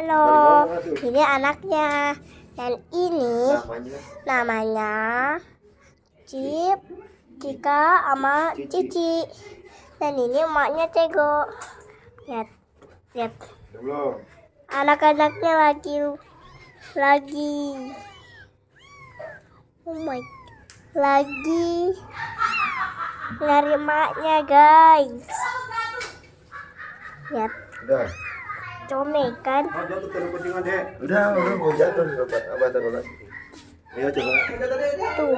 Halo, ini anaknya. Dan ini namanya Cip, Cika, sama Cici. Dan ini emaknya Tego. Lihat, lihat. Anak-anaknya lagi, oh my, lagi nyari emaknya guys. Lihat. Udah. Comel kan? Udah mau jatuh. Abah taruh lagi. Ayo coba. Tuh.